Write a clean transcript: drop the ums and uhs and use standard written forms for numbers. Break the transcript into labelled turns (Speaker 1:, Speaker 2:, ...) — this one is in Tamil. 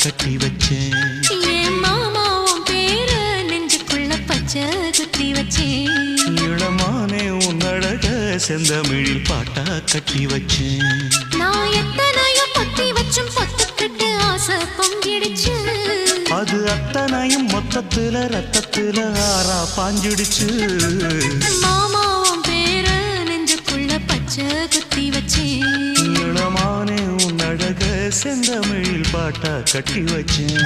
Speaker 1: கட்டி வச்சேன்.
Speaker 2: ஏன் மாமா உன் பேரு நெஞ்சுக்குள்ள பச்சை குத்தி வச்சேன்.
Speaker 1: இளமானே உன் அழக செந்தமிழில் பாட்டா கட்டி வச்சேன்.
Speaker 2: நான் எத்தனையோ பொத்தி வச்சும் பொத்துக்கிட்டு ஆசை பொங்கிடுச்சு.
Speaker 1: அது அத்தனையும் மொத்தத்துல ரத்தத்துல ஆறா பாஞ்சிடுச்சு.
Speaker 2: மாமா உன் பேரு நெஞ்சுக்குள்ள பச்சை குத்தி வச்சேன்.
Speaker 1: இளமானே உன் அழக செந்தமிழில் பாட்டா கட்டி வச்சேன்.